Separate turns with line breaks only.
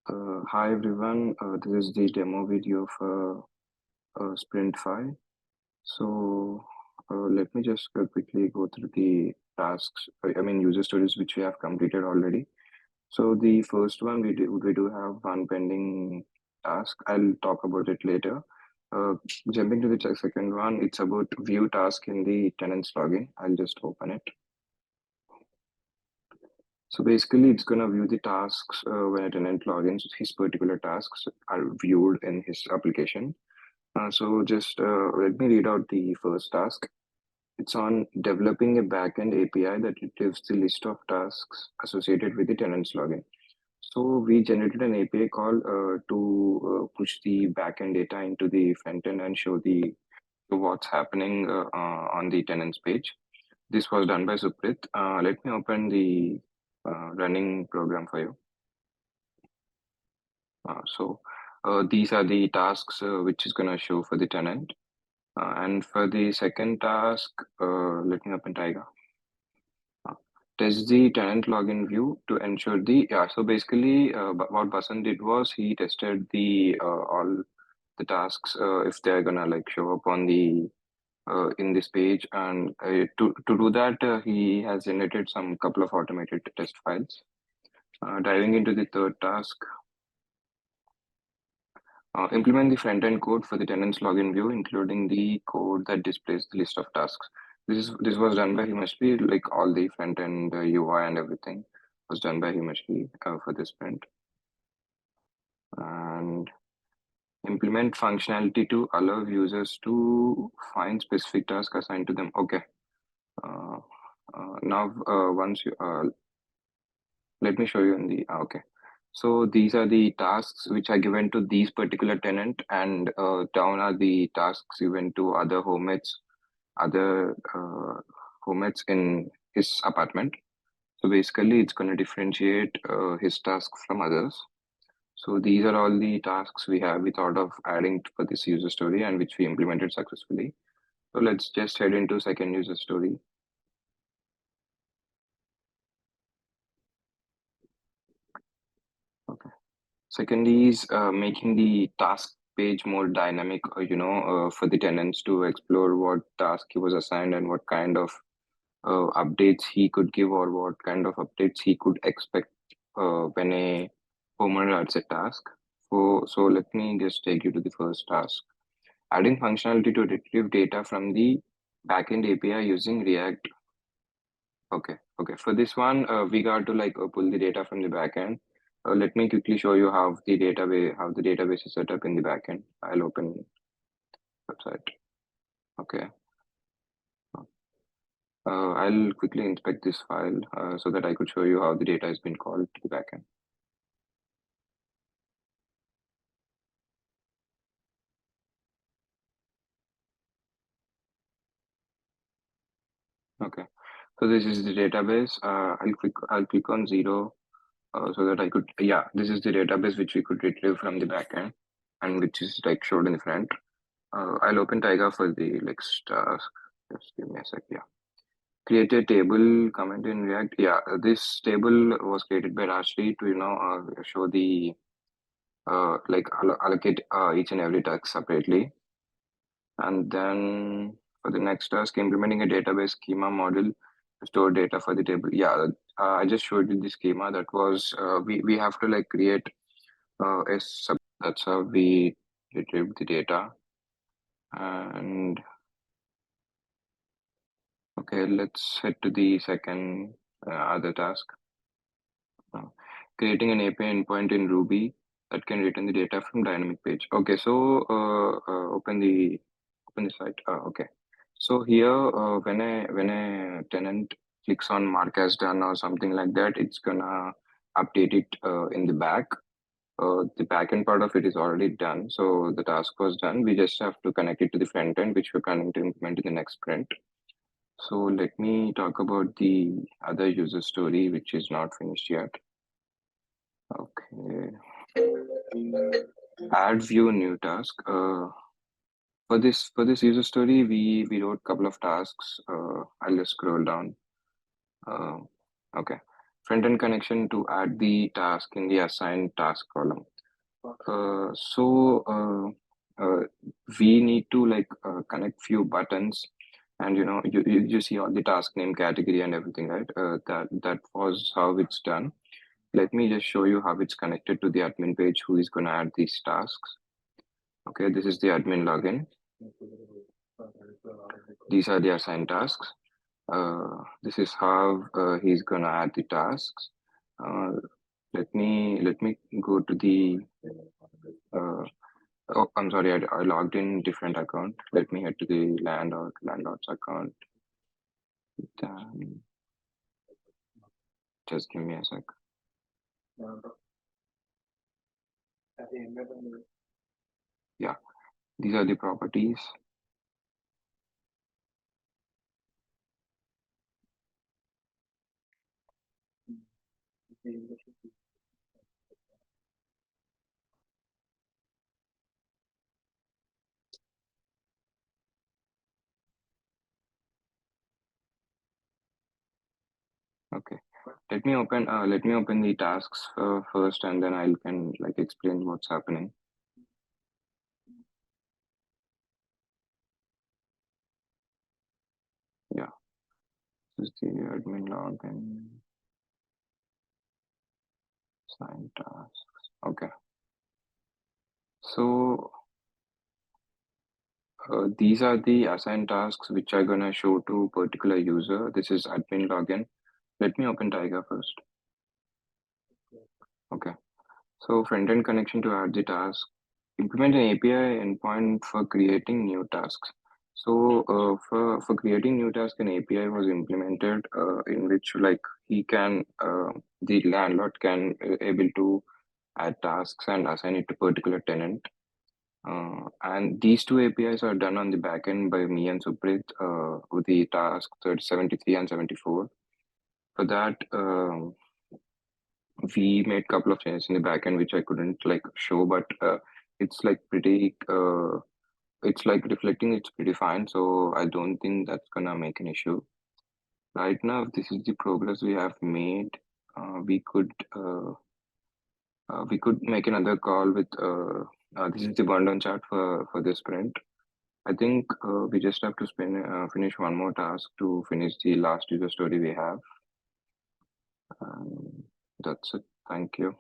Hi everyone, this is the demo video for Sprint 5. So let me just quickly go through the tasks, I mean user stories which we have completed already. So the first one we do have one pending task. I'll talk about it later. Uh, Jumping to the second one, it's about view task in the tenants login. I'll just open it. So basically, it's going to view the tasks when a tenant logins. His particular tasks are viewed in his application. So just let me read out the first task. It's on developing a backend API that retrieves the list of tasks associated with the tenant's login. So we generated an API call to push the backend data into the front end and show the what's happening on the tenant's page. This was done by Suprit. Let me open the running program for you. So these are the tasks which is going to show for the tenant. And for the second task, let me open Tiger. Test the tenant login view to ensure the, yeah, so basically what Basan did was he tested the all the tasks if they're gonna like show up on the in this page, and to do that he has generated some couple of automated test files. Diving into the third task, implement the front-end code for the tenant's login view, including the code that displays the list of tasks. This was done by Himashli, like all the front-end UI and everything was done by Himashli for this sprint. And implement functionality to allow users to find specific tasks assigned to them. Okay. Uh, Now, once you let me show you in the okay. So these are the tasks which are given to these particular tenant, and down are the tasks given to other homemates in his apartment. So basically, it's going to differentiate his task from others. So these are all the tasks we thought of adding for this user story and which we implemented successfully. So let's just head into second user story. Okay. Second is making the task page more dynamic, for the tenants to explore what task he was assigned and what kind of updates he could give or what kind of updates he could expect when a homeowner adds a task. So let me just take you to the first task. Adding functionality to retrieve data from the backend API using React. Okay. For this one, we got to like pull the data from the backend. Let me quickly show you how the database is set up in the backend. I'll open website. Okay. I'll quickly inspect this file so that I could show you how the data has been called to the backend. Okay. So this is the database. I'll click on 0 so that I could, yeah, this is the database which we could retrieve from the backend and which is like showed in the front. I'll open Tiger for the next task. Just give me a sec. Yeah. Create a table comment in React. Yeah, this table was created by Rashri to show the allocate each and every task separately. And then for the next task, implementing a database schema model to store data for the table. Yeah, I just showed you the schema. That was we have to like create a sub. That's how we retrieve the data. And okay, let's head to the second other task. Uh, Creating an API endpoint in Ruby that can return the data from dynamic page. Okay, so open the site. Okay, so here when a tenant clicks on mark as done or something like that, it's gonna update it in the back. The backend part of it is already done, so the task was done. We just have to connect it to the front end, which we're planning to implement in the next sprint. So let me talk about the other user story, which is not finished yet. Okay. Add view new task. For this user story, we wrote a couple of tasks. I'll just scroll down. Uh, okay. front-end connection to add the task in the assigned task column. So we need to like connect few buttons, and you see all the task name, category, and everything, right? That was how it's done. Let me just show you how it's connected to the admin page who is going to add these tasks. Okay, this is the admin login. These are the assigned tasks. This is how he's gonna add the tasks. Uh, let me go to the. Oh, I'm sorry. I logged in different account. Let me head to the landlord's account. Then just give me a sec. Yeah, these are the properties. Okay. Let me open the tasks first, and then I can like explain what's happening. Yeah, this is the admin login, sign tasks. Okay. So these are the assigned tasks which are gonna show to particular user. This is admin login. Let me open Tiger first. Okay. So front-end connection to add the task. Implement an API endpoint for creating new tasks. So for creating new tasks, an API was implemented in which like the landlord can able to add tasks and assign it to particular tenant. And these two APIs are done on the backend by me and Suprit with the task 73 and 74. For that, we made couple of changes in the backend which I couldn't like show, but it's like it's like reflecting it's pretty fine. So I don't think that's gonna make an issue. Right now, if this is the progress we have made, uh, we could uh, we could make another call with this is the burndown chart for this sprint. I think we just have to finish one more task to finish the last user story we have. Um, that's it. Thank you.